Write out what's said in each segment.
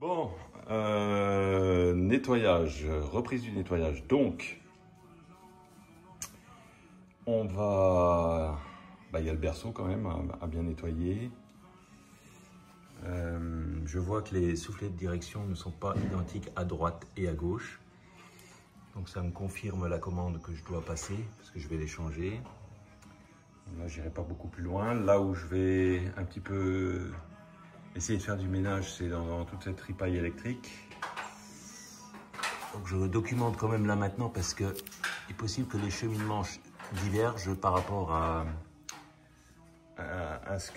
Bon, nettoyage, reprise du nettoyage. Donc, on va... il y a le berceau quand même à bien nettoyer. Je vois que les soufflets de direction ne sont pas identiques à droite et à gauche. Donc ça me confirme la commande que je dois passer, parce que je vais les changer. Là, j'irai pas beaucoup plus loin. Là où je vais un petit peu essayer de faire du ménage, c'est dans toute cette ripaille électrique. Donc je documente quand même là maintenant, parce que il est possible que les cheminements divergent par rapport à ce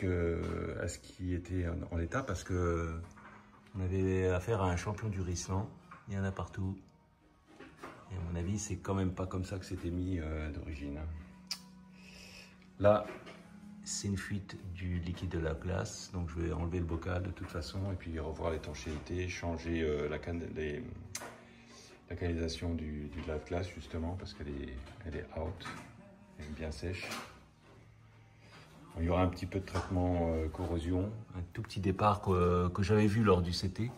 qui était en état, parce que on avait affaire à un champion du ruisselant. Il y en a partout. Et à mon avis, c'est quand même pas comme ça que c'était mis d'origine. Là, c'est une fuite du liquide de la glace, donc je vais enlever le bocal de toute façon et puis revoir l'étanchéité, changer la canalisation du lave-glace justement, parce qu'elle est out, elle est bien sèche. Il y aura un petit peu de traitement corrosion, un tout petit départ que j'avais vu lors du CT,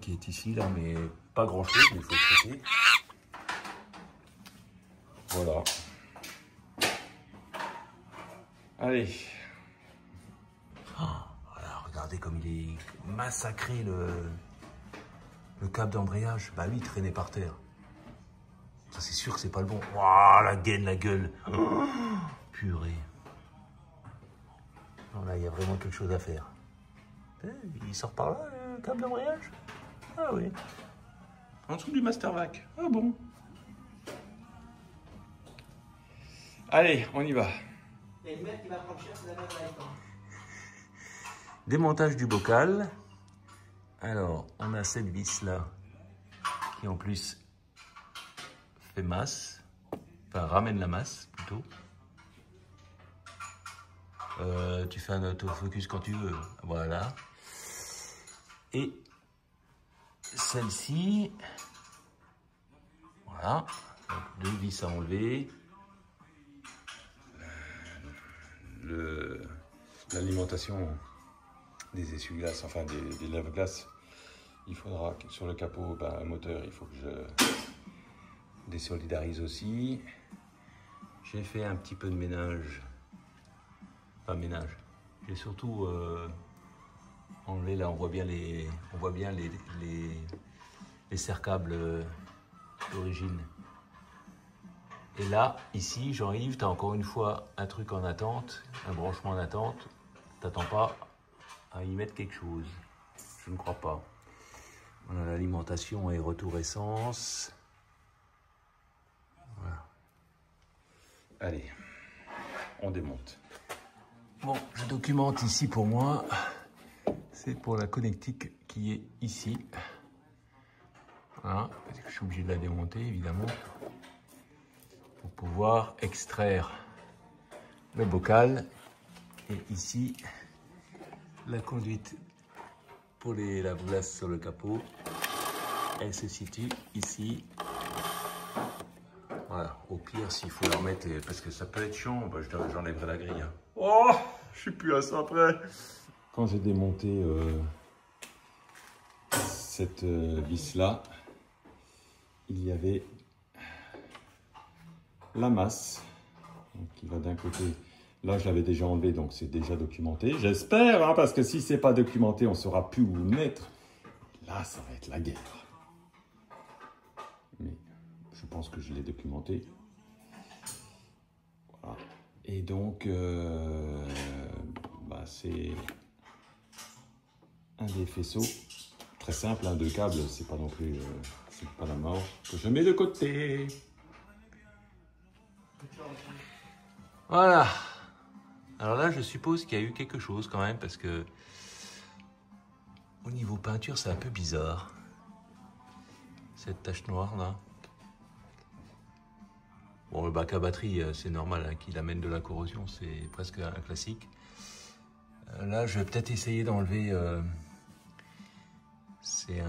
qui est ici là, mais pas grand chose, mais il faut traiter. Voilà. Allez. Oh, voilà, regardez comme il est massacré le câble d'embrayage. Bah lui, il traînait par terre. Ça, c'est sûr que c'est pas le bon. Waouh, la gaine, la gueule. Oh, purée. Non, là, il y a vraiment quelque chose à faire. Il sort par là, le câble d'embrayage? Ah oui. En dessous du Mastervac. Ah bon. Allez, on y va. Il y a une mère qui va prendre cher, c'est la mère de l'iPhone. Démontage du bocal. Alors, on a cette vis là qui en plus fait masse, enfin ramène la masse plutôt. Tu fais un autofocus quand tu veux, voilà. Et celle-ci, voilà, donc 2 vis à enlever. L'alimentation des essuie-glaces, enfin des lave-glaces, il faudra que sur le capot moteur, il faut que je désolidarise aussi. J'ai fait un petit peu de ménage, pas ménage, j'ai surtout enlevé, là on voit bien les serre-câbles d'origine. Et là, ici, Jean-Yves, tu as encore une fois un truc en attente, un branchement en attente. T'attends pas à y mettre quelque chose. Je ne crois pas. Voilà, l'alimentation et retour essence. Voilà. Allez, on démonte. Bon, je documente ici pour moi. C'est pour la connectique qui est ici. Voilà, parce que je suis obligé de la démonter, évidemment, pour pouvoir extraire le bocal. Et ici, la conduite pour les lave-glaces sur le capot, elle se situe ici. Voilà, au pire, s'il faut la remettre, parce que ça peut être chiant, j'enlèverai la grille. Oh, je suis plus à ça près. Quand j'ai démonté cette vis-là, il y avait la masse qui va d'un côté. Là, je l'avais déjà enlevé, donc c'est déjà documenté. J'espère, hein, parce que si c'est pas documenté, on ne saura plus où le mettre. Là, ça va être la guerre. Mais je pense que je l'ai documenté. Voilà. Et donc, c'est un des faisceaux. Très simple, hein, 2 câbles, c'est pas non plus c'est pas la mort. Que je mets de côté. Voilà. Alors là, je suppose qu'il y a eu quelque chose quand même, parce que au niveau peinture, c'est un peu bizarre. Cette tache noire là. Bon, le bac à batterie, c'est normal hein, qu'il amène de la corrosion, c'est presque un classique. Là, je vais peut-être essayer d'enlever. C'est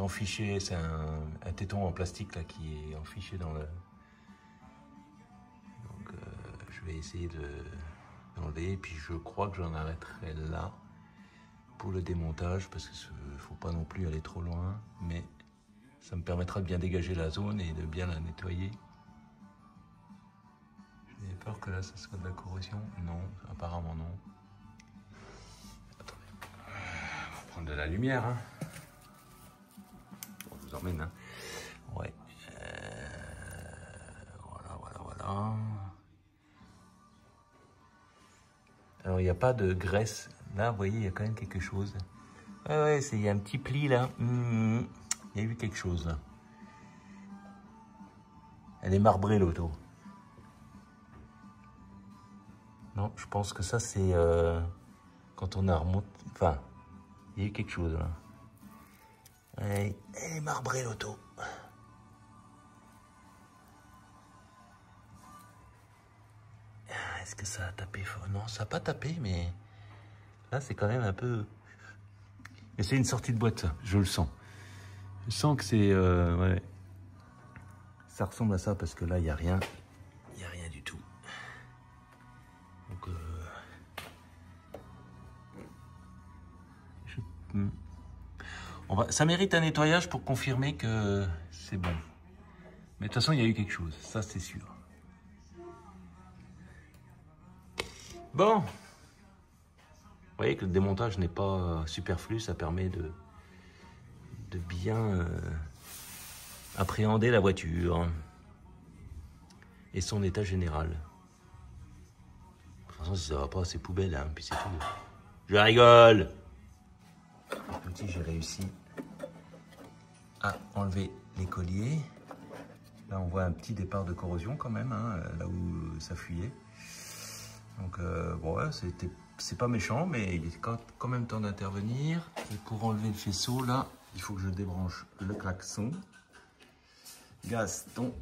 enfiché, c'est un téton en plastique là qui est enfiché dans le. Donc, je vais essayer d'enlever, puis je crois que j'en arrêterai là. pour le démontage, parce qu'il ne faut pas non plus aller trop loin, mais ça me permettra de bien dégager la zone et de bien la nettoyer. J'ai peur que là, ça soit de la corrosion. Non, apparemment non. Attendez. On va prendre de la lumière. Hein. On vous emmène. Hein. Ouais. Voilà. Alors, il n'y a pas de graisse. Là, vous voyez, il y a quand même quelque chose. Ouais, il y a un petit pli là. Il y a eu quelque chose là. Elle est marbrée l'auto. Non, je pense que ça c'est quand on a remonté. Enfin, il y a eu quelque chose là. Ouais, elle est marbrée l'auto. Est-ce que ça a tapé fort? Non, ça n'a pas tapé, mais là c'est quand même un peu. Mais c'est une sortie de boîte, ça. Je le sens. Je sens que c'est ouais. Ça ressemble à ça parce que là il n'y a rien. Il n'y a rien du tout. Donc ça mérite un nettoyage pour confirmer que c'est bon. Mais de toute façon, il y a eu quelque chose, ça c'est sûr. Bon. Vous voyez que le démontage n'est pas superflu, ça permet de bien appréhender la voiture et son état général. De toute façon, si ça va pas, c'est poubelle, hein, puis c'est tout. Je rigole. Petit, j'ai réussi à enlever les colliers. Là, on voit un petit départ de corrosion quand même, hein, là où ça fuyait. Donc, bon, ouais, c'est pas méchant, mais il est quand même temps d'intervenir. Et pour enlever le faisceau, là, il faut que je débranche le klaxon. Gaston,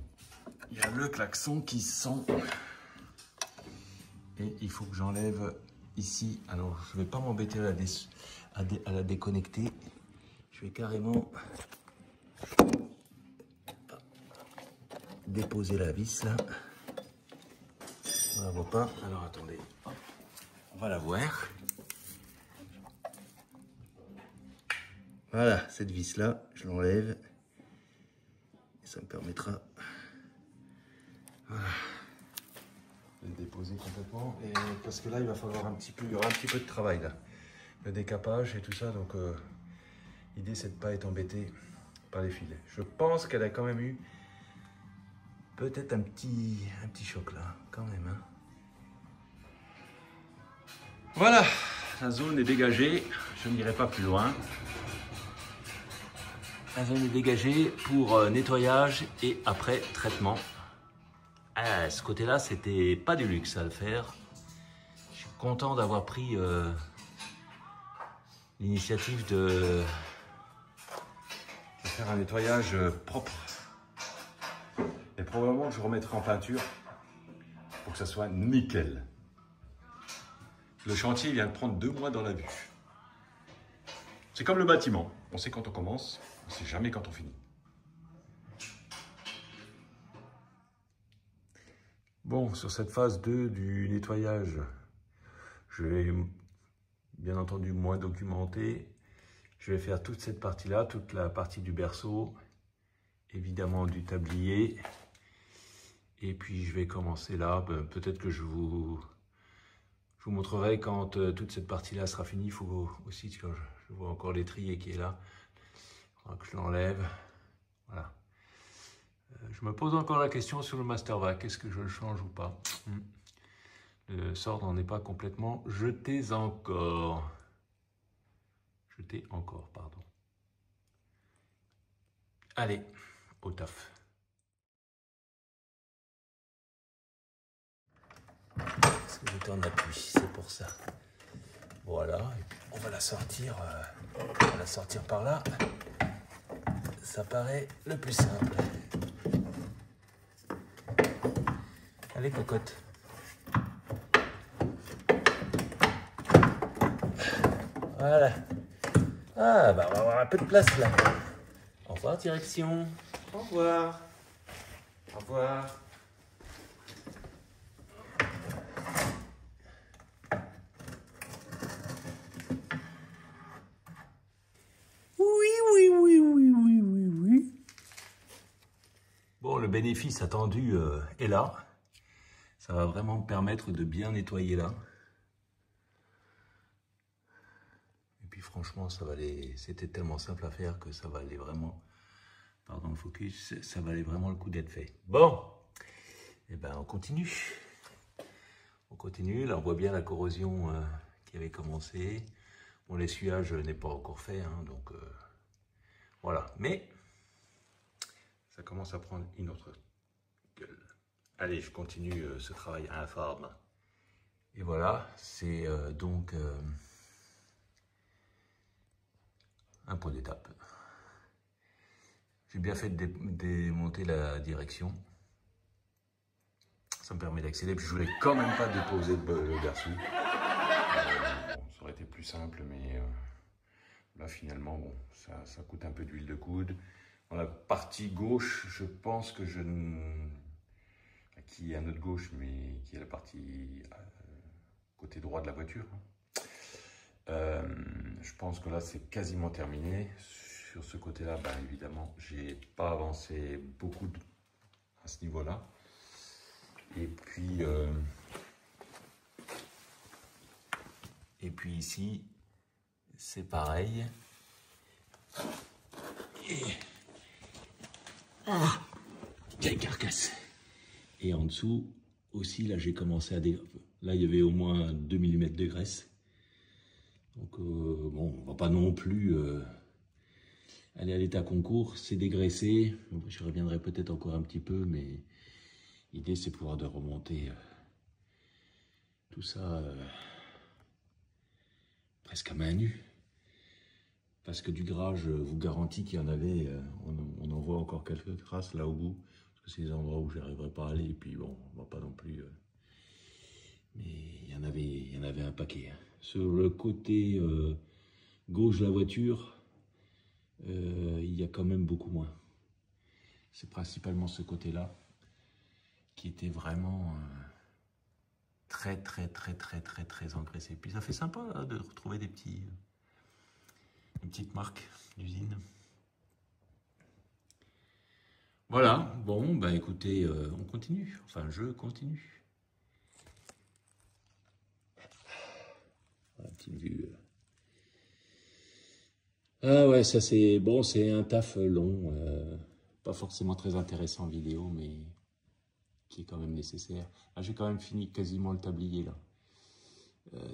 il y a le klaxon qui sent. Et il faut que j'enlève ici. Alors, je ne vais pas m'embêter à la déconnecter. Je vais carrément déposer la vis là. On la voit pas. Alors attendez, hop. On va la voir. Voilà, cette vis là, je l'enlève. Et ça me permettra voilà, de le déposer complètement. Et parce que là, il va falloir il y aura un petit peu de travail là. Le décapage et tout ça. Donc l'idée c'est de ne pas être embêté par les fils. Je pense qu'elle a quand même eu peut-être un petit choc là, quand même. Hein. Voilà, la zone est dégagée. Je n'irai pas plus loin. La zone est dégagée pour nettoyage et après traitement. Ah, ce côté-là, c'était pas du luxe à le faire. Je suis content d'avoir pris l'initiative de faire un nettoyage propre. Et probablement que je remettrai en peinture pour que ça soit nickel. Le chantier vient de prendre 2 mois dans la vue. C'est comme le bâtiment. On sait quand on commence, on ne sait jamais quand on finit. Bon, sur cette phase 2 du nettoyage, je vais bien entendu moins documenter. Je vais faire toute cette partie-là, toute la partie du berceau, évidemment du tablier. Et puis je vais commencer là. Peut-être que je vous montrerai quand toute cette partie-là sera finie. Il faut aussi, je vois encore l'étrier qui est là. Il faudra que je l'enlève. Voilà. Je me pose encore la question sur le Mastervac. Est-ce que je le change ou pas? Le sort n'en est pas complètement jeté encore. Pardon. Allez, au taf. Parce que j'étais en appui, c'est pour ça. Voilà, et puis on va la sortir par là. Ça paraît le plus simple. Allez, cocotte. Voilà. Ah, bah on va avoir un peu de place là. Au revoir, direction. Au revoir. Au revoir. bénéfice attendu est là. Ça va vraiment me permettre de bien nettoyer là. Et puis franchement, ça va aller. C'était tellement simple à faire que ça va aller vraiment. Pardon le focus, ça valait vraiment le coup d'être fait. Bon, et ben on continue. On continue, là on voit bien la corrosion qui avait commencé. Bon, l'essuyage n'est pas encore fait, hein, donc voilà. Mais ça commence à prendre une autre gueule. Allez, je continue ce travail informe. Et voilà, c'est donc un point d'étape. J'ai bien fait de démonter la direction. Ça me permet d'accélérer. Puis je voulais quand même pas déposer le garçon. Bon, ça aurait été plus simple, mais là finalement, bon, ça coûte un peu d'huile de coude. Dans la partie gauche, je pense que qui est à notre gauche, mais qui est la partie côté droit de la voiture. Je pense que là, c'est quasiment terminé. Sur ce côté-là, ben, évidemment, j'ai pas avancé beaucoup à ce niveau-là. Et puis ici, c'est pareil. Et il y a une carcasse. Et en dessous aussi, là, j'ai commencé à là, il y avait au moins 2 mm de graisse. Donc bon, on va pas non plus aller à l'état concours, c'est dégraissé. Je reviendrai peut-être encore un petit peu, mais l'idée c'est pouvoir de remonter tout ça presque à main nue. Parce que du gras, je vous garantis qu'il y en avait, on en voit encore quelques traces là au bout. Parce que c'est des endroits où je n'arriverai pas à aller, et puis bon, on va pas non plus... mais il y en avait un paquet. Hein. Sur le côté gauche de la voiture, il y a quand même beaucoup moins. C'est principalement ce côté-là qui était vraiment très engraissé. Puis ça fait sympa hein, de retrouver des petites marques d'usine. Voilà, bon, bah écoutez, on continue. Enfin, je continue. Voilà, petite vue. Ah ouais, ça c'est bon, c'est un taf long, pas forcément très intéressant en vidéo, mais qui est quand même nécessaire. Ah, j'ai quand même fini quasiment le tablier là.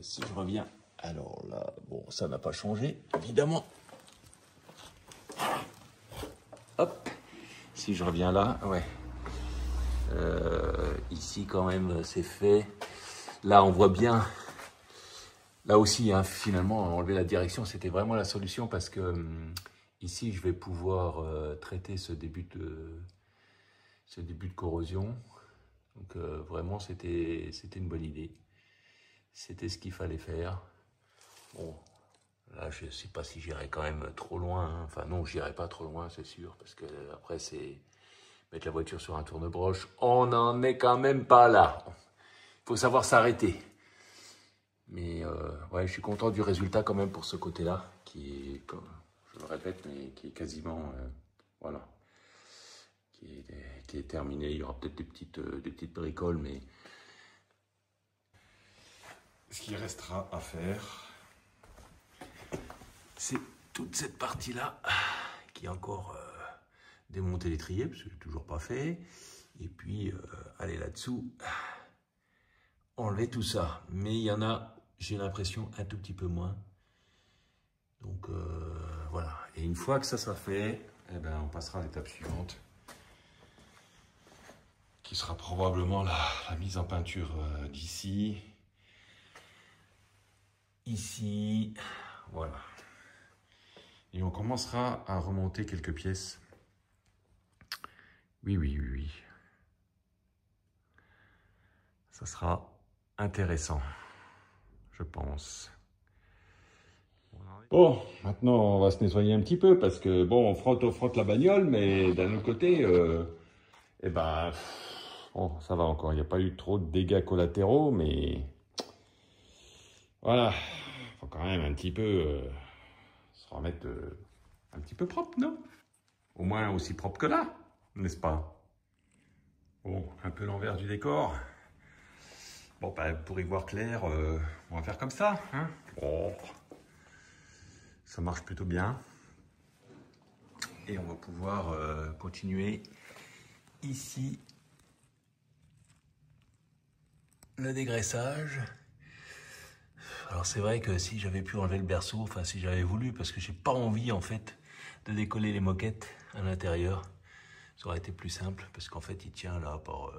Si je reviens, alors là, bon, ça n'a pas changé, évidemment. Hop, si je reviens là, ouais. Ici quand même, c'est fait. Là, on voit bien. Là aussi, hein, finalement, enlever la direction, c'était vraiment la solution parce que ici, je vais pouvoir traiter ce début de corrosion. Donc vraiment, c'était une bonne idée. C'était ce qu'il fallait faire. Bon, là, je ne sais pas si j'irai quand même trop loin. Hein. Enfin non, j'irai pas trop loin, c'est sûr, parce que après, c'est mettre la voiture sur un tourne-broche. On n'en est quand même pas là. Il faut savoir s'arrêter. Mais ouais, je suis content du résultat quand même pour ce côté-là, qui est, je le répète, mais qui est quasiment, voilà, qui est terminé. Il y aura peut-être des petites bricoles, mais ce qui restera à faire, c'est toute cette partie-là qui est encore démonter l'étrier, parce que je n'ai toujours pas fait, et puis aller là-dessous, enlever tout ça. Mais il y en a, j'ai l'impression, un tout petit peu moins. Donc voilà. Et une fois que ça sera fait, eh ben, on passera à l'étape suivante, qui sera probablement la mise en peinture d'ici. Ici, voilà. Et on commencera à remonter quelques pièces. Oui. Ça sera intéressant, je pense. Bon, maintenant on va se nettoyer un petit peu parce que bon, on frotte la bagnole, mais d'un autre côté, eh ben, bon, ça va encore. Il n'y a pas eu trop de dégâts collatéraux, mais voilà, faut quand même un petit peu se remettre un petit peu propre, non? Au moins aussi propre que là, n'est-ce pas? Bon, un peu l'envers du décor. Bon, bah, pour y voir clair, on va faire comme ça. Hein, bon, ça marche plutôt bien. Et on va pouvoir continuer ici le dégraissage. Alors c'est vrai que si j'avais pu enlever le berceau, enfin si j'avais voulu, parce que j'ai pas envie en fait de décoller les moquettes à l'intérieur, ça aurait été plus simple, parce qu'en fait il tient là par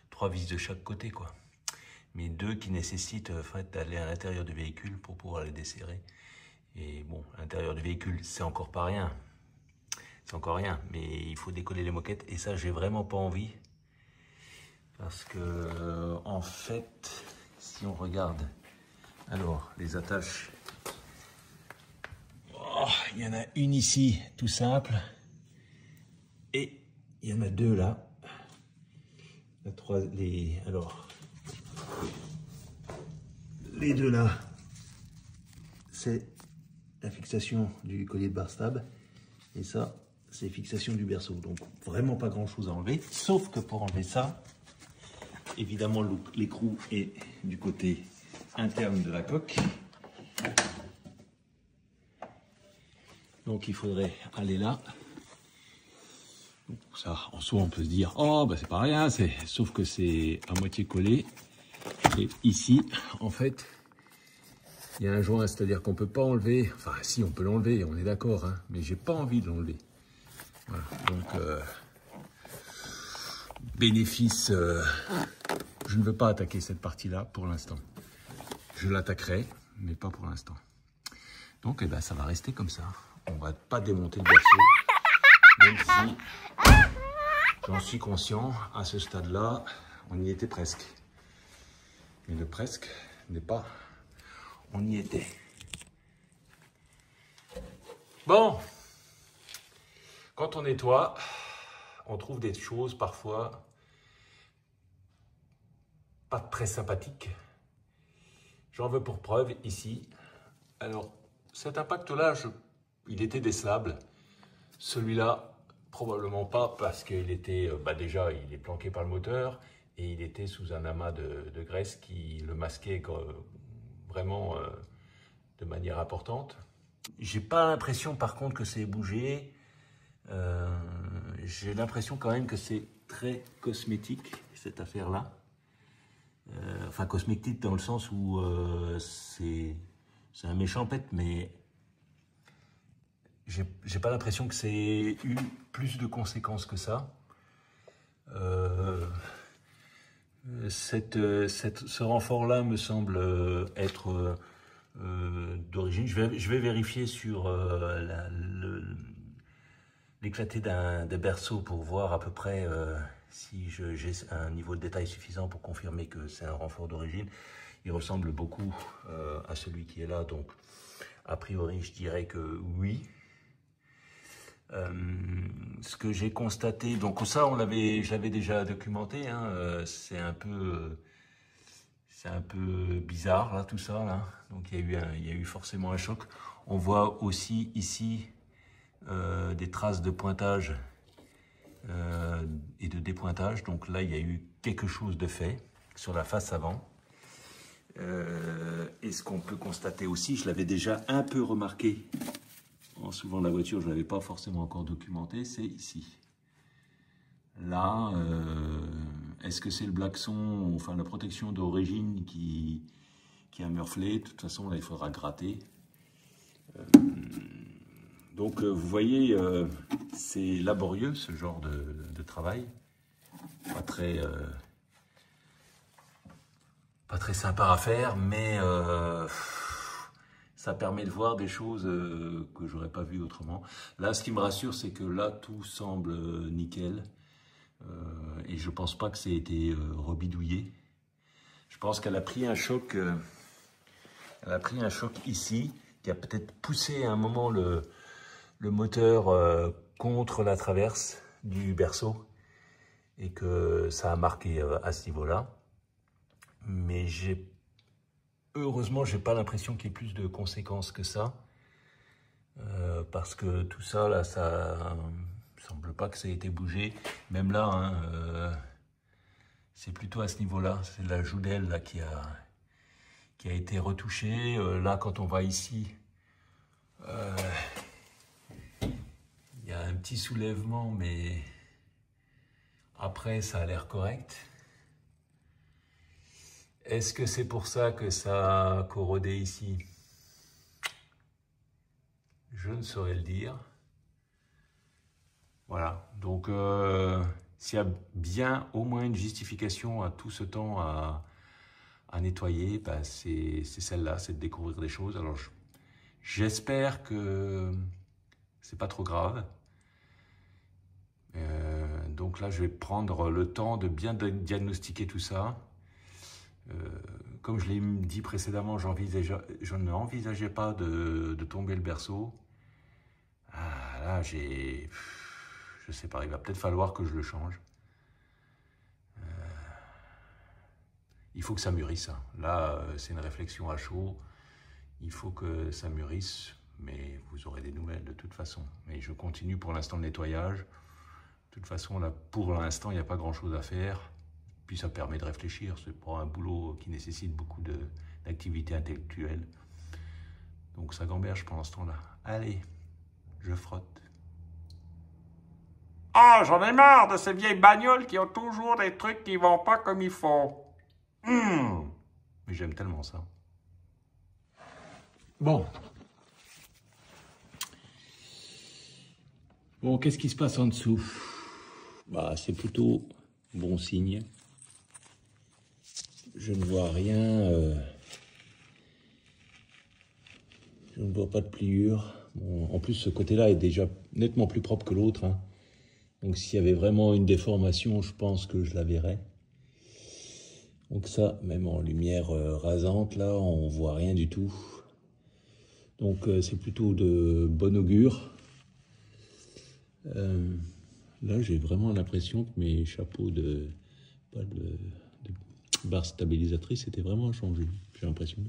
3 vis de chaque côté quoi. Mais 2 qui nécessitent en fait d'aller à l'intérieur du véhicule pour pouvoir les desserrer. Et bon, à l'intérieur du véhicule, c'est encore pas rien. C'est encore rien, mais il faut décoller les moquettes et ça j'ai vraiment pas envie. Parce que en fait, si on regarde, alors les attaches, oh, il y en a une ici, tout simple, et il y en a 2 là. Alors, les 2 là, c'est la fixation du collier de bar stab, et ça, c'est fixation du berceau. Donc vraiment pas grand chose à enlever, sauf que pour enlever ça, évidemment l'écrou est du côté interne de la coque. Donc il faudrait aller là. Donc ça, en soi, on peut se dire, oh bah c'est pas rien, sauf que c'est à moitié collé. Et ici, en fait, il y a un joint, c'est-à-dire qu'on peut pas enlever. Enfin, si on peut l'enlever, on est d'accord, hein, mais j'ai pas envie de l'enlever. Voilà, donc bénéfice, je ne veux pas attaquer cette partie-là pour l'instant. Je l'attaquerai, mais pas pour l'instant. Donc, eh ben, ça va rester comme ça. On va pas démonter le berceau, même si j'en suis conscient. À ce stade-là, on y était presque. Mais le presque n'est pas, on y était. Bon, quand on nettoie, on trouve des choses parfois pas très sympathiques. J'en veux pour preuve ici. Alors, cet impact-là, il était décelable. Celui-là, probablement pas, parce qu'il était, déjà, il est planqué par le moteur et il était sous un amas de graisse qui le masquait vraiment de manière importante. J'ai pas l'impression, par contre, que c'est bougé. J'ai l'impression quand même que c'est très cosmétique, cette affaire-là. Enfin, cosmétique dans le sens où c'est un méchant pet, mais j'ai pas l'impression que c'est eu plus de conséquences que ça. Ce renfort-là me semble être d'origine. Je vais vérifier sur l'éclaté d'un berceau pour voir à peu près si j'ai un niveau de détail suffisant pour confirmer que c'est un renfort d'origine. Il ressemble beaucoup à celui qui est là, donc a priori je dirais que oui. Ce que j'ai constaté, donc ça j'avais déjà documenté, hein, c'est un peu bizarre là, tout ça là. Donc il y a eu forcément un choc. On voit aussi ici des traces de pointage et de dépointage. Donc là il y a eu quelque chose de fait sur la face avant. Et ce qu'on peut constater aussi, je l'avais déjà un peu remarqué en soulevant la voiture, je ne l'avais pas forcément encore documenté, c'est ici. Là, est-ce que c'est le blackson, enfin la protection d'origine qui a meurflé? De toute façon, là, il faudra gratter. Donc, vous voyez, c'est laborieux, ce genre de travail. Pas très sympa à faire, mais ça permet de voir des choses que j'aurais pas vues autrement. Là, ce qui me rassure, c'est que là, tout semble nickel. Et je pense pas que ça ait été rebidouillé. Je pense qu'elle a pris un choc. Elle a pris un choc ici, qui a peut-être poussé à un moment le moteur contre la traverse du berceau, et que ça a marqué à ce niveau-là. Mais heureusement, j'ai pas l'impression qu'il y ait plus de conséquences que ça, parce que tout ça là, ne semble pas que ça ait été bougé. Même là, hein, c'est plutôt à ce niveau-là. C'est la joue d'aile là qui a été retouchée. Là, quand on va ici, il y a un petit soulèvement, mais après, ça a l'air correct. Est-ce que c'est pour ça que ça a corrodé ici? Je ne saurais le dire. Voilà, donc s'il y a bien au moins une justification à tout ce temps à nettoyer, bah, c'est celle-là, c'est de découvrir des choses. Alors j'espère que c'est pas trop grave. Donc là, je vais prendre le temps de bien diagnostiquer tout ça. Comme je l'ai dit précédemment, je n'envisageais pas de tomber le berceau. Ah, là, je sais pas, il va peut-être falloir que je le change. Il faut que ça mûrisse. Hein. Là, c'est une réflexion à chaud. Il faut que ça mûrisse, mais vous aurez des nouvelles de toute façon. Mais je continue pour l'instant le nettoyage. De toute façon, là, pour l'instant, il n'y a pas grand-chose à faire. Puis ça permet de réfléchir. C'est pas un boulot qui nécessite beaucoup d'activité intellectuelle. Donc ça gamberge pendant ce temps-là. Allez, je frotte. Ah, j'en ai marre de ces vieilles bagnoles qui ont toujours des trucs qui vont pas comme il faut. Mais j'aime tellement ça. Bon. Bon, qu'est-ce qui se passe en dessous? Bah, c'est plutôt bon signe. Je ne vois rien. Je ne vois pas de pliure. Bon, en plus, ce côté-là est déjà nettement plus propre que l'autre. Hein. Donc, s'il y avait vraiment une déformation, je pense que je la verrais. Donc ça, même en lumière rasante, là, on voit rien du tout. Donc c'est plutôt de bon augure. Là, j'ai vraiment l'impression que mes chapeaux de barre stabilisatrice étaient vraiment changés. J'ai l'impression.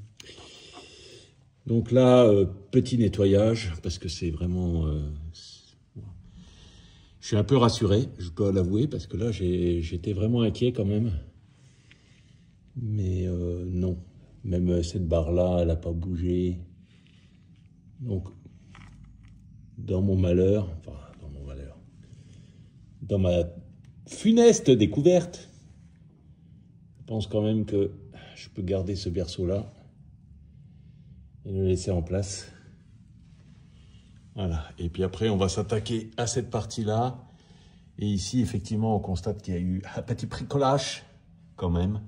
Donc là, petit nettoyage, parce que c'est vraiment... je suis un peu rassuré, je dois l'avouer, parce que là, j'étais vraiment inquiet quand même. Mais non, même cette barre-là, elle n'a pas bougé. Donc, dans mon malheur, dans ma funeste découverte, je pense quand même que je peux garder ce berceau-là et le laisser en place. Voilà, et puis après, on va s'attaquer à cette partie-là. Et ici, effectivement, on constate qu'il y a eu un petit bricolage, quand même.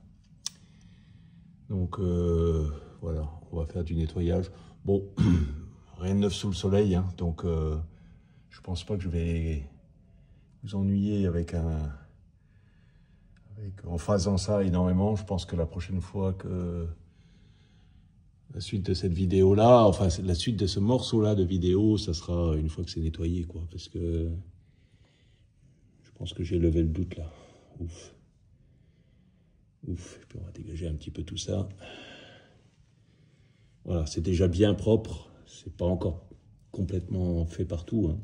Donc voilà, on va faire du nettoyage. Bon, rien de neuf sous le soleil, hein, donc je pense pas que je vais vous ennuyer en faisant ça énormément. Je pense que la prochaine fois que la suite de cette vidéo-là, enfin la suite de ce morceau-là de vidéo, ça sera une fois que c'est nettoyé, quoi, parce que je pense que j'ai levé le doute là. Ouf. Ouf, et puis on va dégager un petit peu tout ça. Voilà, c'est déjà bien propre. C'est pas encore complètement fait partout. Hein.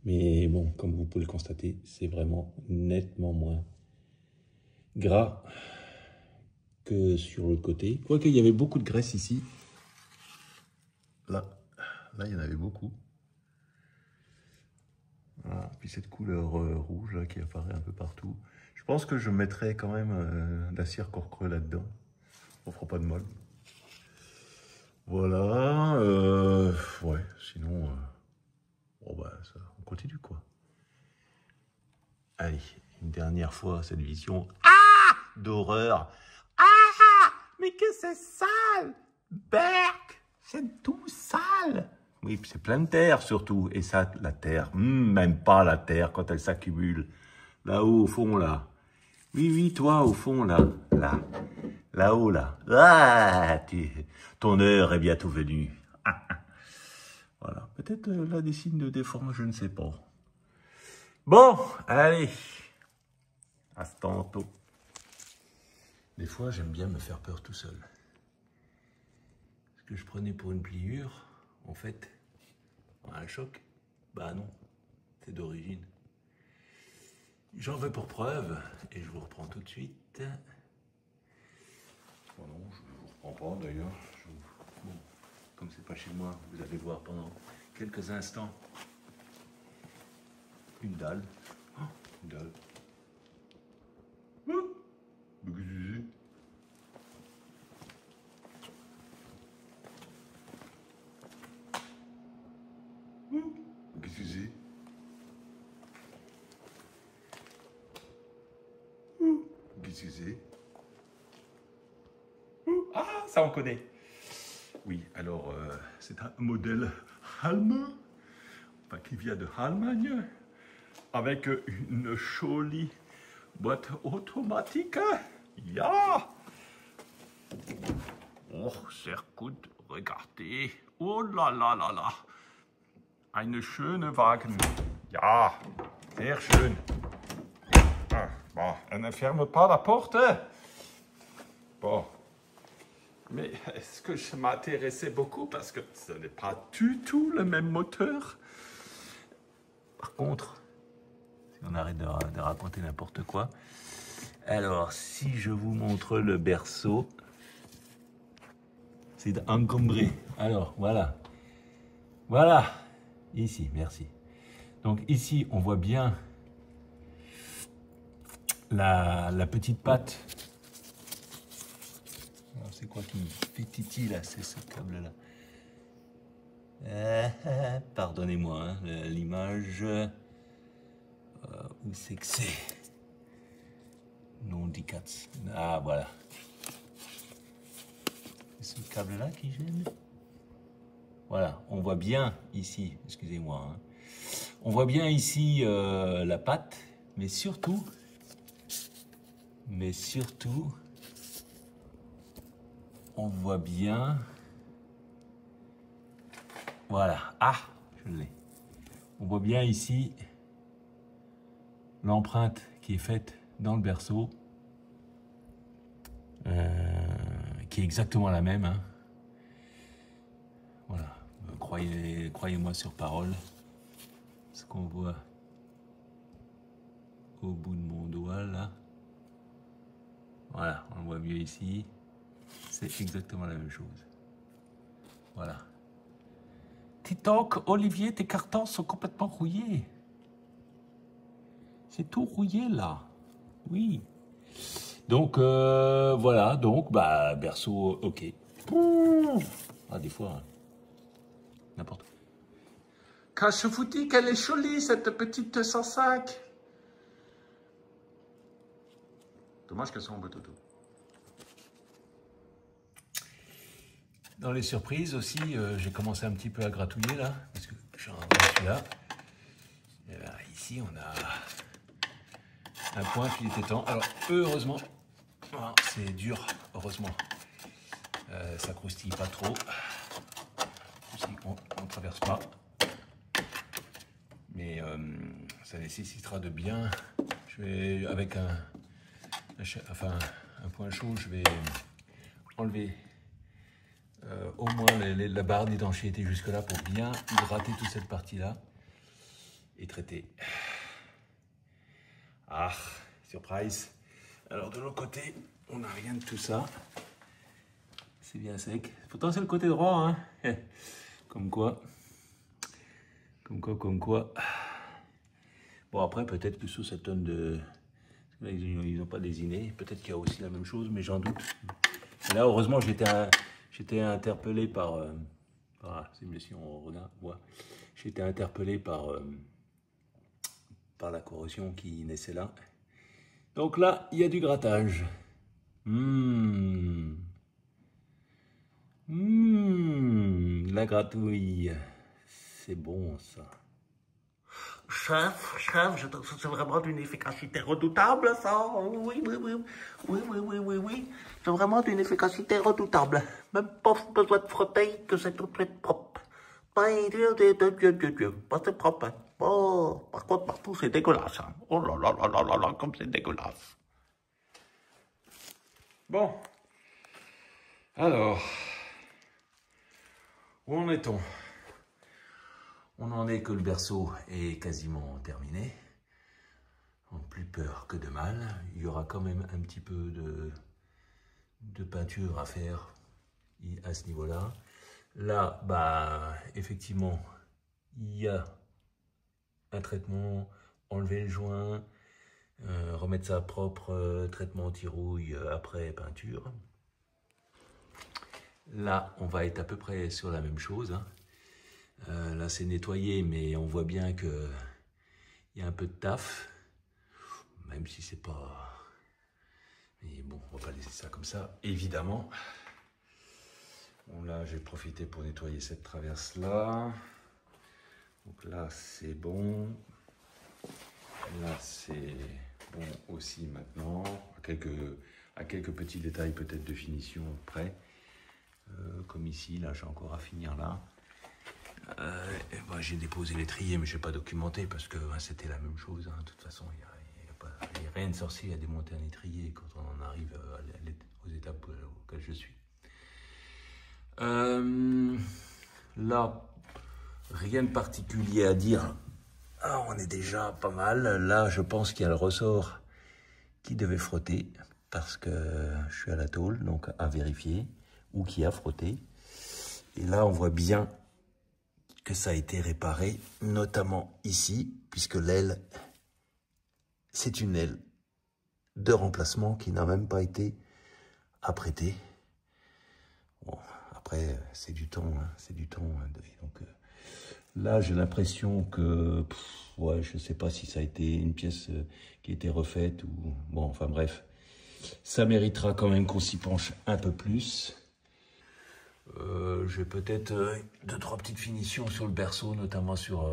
Mais bon, comme vous pouvez le constater, c'est vraiment nettement moins gras que sur l'autre côté. Quoique, il y avait beaucoup de graisse ici. Là, il y en avait beaucoup. Voilà. Puis cette couleur rouge là, qui apparaît un peu partout. Je pense que je mettrai quand même de la cire corps-creux là-dedans. On fera pas de mal. Voilà. Ouais, sinon, bon bah, ça, on continue quoi. Allez, une dernière fois cette vision d'horreur. Ah, mais que c'est sale! Berk, c'est tout sale! Oui, puis c'est plein de terre surtout. Et ça, la terre, même pas la terre quand elle s'accumule. Là-haut, au fond, là. Oui, toi, au fond, là. Là-haut, là. Ah, ton heure est bientôt venue. Voilà. Peut-être là, des signes de déformation, je ne sais pas. Bon, allez. À ce tantôt. Des fois, j'aime bien me faire peur tout seul. Ce que je prenais pour une pliure, en fait, un choc, bah non. C'est d'origine. J'en veux pour preuve, et je vous reprends tout de suite. Bon non, je ne vous reprends pas d'ailleurs. Bon, comme c'est pas chez moi, vous allez voir pendant quelques instants. Une dalle. Oh, une dalle. Qu'est-ce que c'est? Qu'est-ce que c'est? Ah, ça on connaît. Oui, alors c'est un modèle allemand, enfin, qui vient de Allemagne, avec une jolie boîte automatique. Ja. Oh, sehr gut, regardez. Oh là là là là. Eine schöne Wagen. Ja, sehr schön. Ah, bon, elle ne ferme pas la porte. Bon. Mais est-ce que je m'intéressais beaucoup parce que ce n'est pas du tout le même moteur. Par contre, si on arrête de raconter n'importe quoi, alors si je vous montre le berceau, c'est encombré. Alors voilà, voilà, ici, merci. Donc ici, on voit bien la petite patte. C'est quoi qui me fait titi là? C'est ce câble là. Pardonnez-moi, hein, l'image. Où c'est que c'est? Non, dit Katz. Ah voilà. C'est ce câble là qui gêne. Voilà, on voit bien ici, excusez-moi. Hein, on voit bien ici la patte, mais surtout. On voit bien, voilà, ah, je l'ai. On voit bien ici l'empreinte qui est faite dans le berceau, qui est exactement la même. Hein. Voilà, croyez-moi sur parole, ce qu'on voit au bout de mon doigt là. Voilà, on le voit mieux ici. C'est exactement la même chose. Voilà. Titoc, Olivier, tes cartons sont complètement rouillés. C'est tout rouillé là. Oui. Donc voilà, donc bah berceau, ok. Ah des fois, hein. N'importe quoi. Quand je vous dis qu'elle est jolie cette petite 205. Dommage qu'elle soit en botte-auto. Dans les surprises aussi, j'ai commencé un petit peu à gratouiller là, parce que je suis en celui-là. Ici, on a un point qu'il était temps. Alors, heureusement, voilà, c'est dur, heureusement. Ça croustille pas trop. Ici, on ne traverse pas. Mais ça nécessitera de bien. Je vais, avec un point chaud, je vais enlever au moins la barre d'étanchéité jusque-là pour bien hydrater toute cette partie-là et traiter. Ah, surprise. Alors de l'autre côté, on n'a rien de tout ça. C'est bien sec. Pourtant c'est le côté droit, hein. Comme quoi. Bon après peut-être que sous cette tonne de... Là, ils n'ont pas désigné. Peut-être qu'il y a aussi la même chose, mais j'en doute. Et là heureusement j'étais interpellé par... si on regarde, ouais. J'étais interpellé par la corrosion qui naissait là. Donc là, il y a du grattage. La gratouille. C'est bon ça. Chef, c'est vraiment d'une efficacité redoutable ça. Oui. C'est vraiment d'une efficacité redoutable. Même pas besoin de frotter que c'est tout de suite propre. Pas c'est propre. Hein. Oh, par contre, partout c'est dégueulasse. Hein. Oh là, comme c'est dégueulasse. Bon. Alors, où en est-on? On n'en est que le berceau est quasiment terminé. Donc, plus peur que de mal. Il y aura quand même un petit peu de peinture à faire à ce niveau-là. Là, bah, effectivement, il y a un traitement, enlever le joint, remettre ça propre, traitement anti-rouille après peinture. Là, on va être à peu près sur la même chose, hein. Là, c'est nettoyé, mais on voit bien qu'il y a un peu de taf, même si c'est pas... Mais bon, on va pas laisser ça comme ça, évidemment. Bon, là, j'ai profité pour nettoyer cette traverse-là. Donc là, c'est bon. Là, c'est bon aussi maintenant. À quelques petits détails peut-être de finition près. Comme ici, là, j'ai encore à finir là. J'ai déposé l'étrier, mais je n'ai pas documenté parce que c'était la même chose, hein. De toute façon, il n'y a rien de sorcier à démonter un étrier quand on en arrive aux étapes auxquelles je suis. Là, rien de particulier à dire. Ah, on est déjà pas mal. Là, je pense qu'il y a le ressort qui devait frotter parce que je suis à la tôle, donc à vérifier, ou qui a frotté. Et là, on voit bien que ça a été réparé, notamment ici, puisque l'aile, c'est une aile de remplacement qui n'a même pas été apprêtée. Bon, après, c'est du temps, hein, c'est du temps. Donc, là, j'ai l'impression que, ouais, je ne sais pas si ça a été une pièce qui a été refaite ou... Bon, enfin bref, ça méritera quand même qu'on s'y penche un peu plus. J'ai peut-être 2-3 petites finitions sur le berceau, notamment sur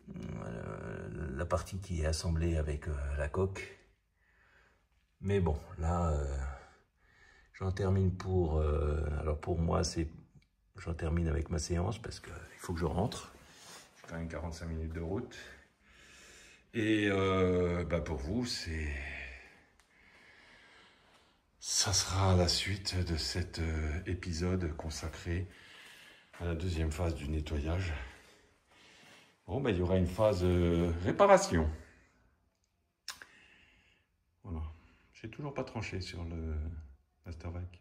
la partie qui est assemblée avec la coque. Mais bon, là, j'en termine pour... alors pour moi, j'en termine avec ma séance parce qu'il faut que je rentre. J'ai quand même 45 minutes de route. Et pour vous, ça sera la suite de cet épisode consacré à la deuxième phase du nettoyage. Bon, il y aura une phase réparation. Voilà. J'ai toujours pas tranché sur le Mastervac.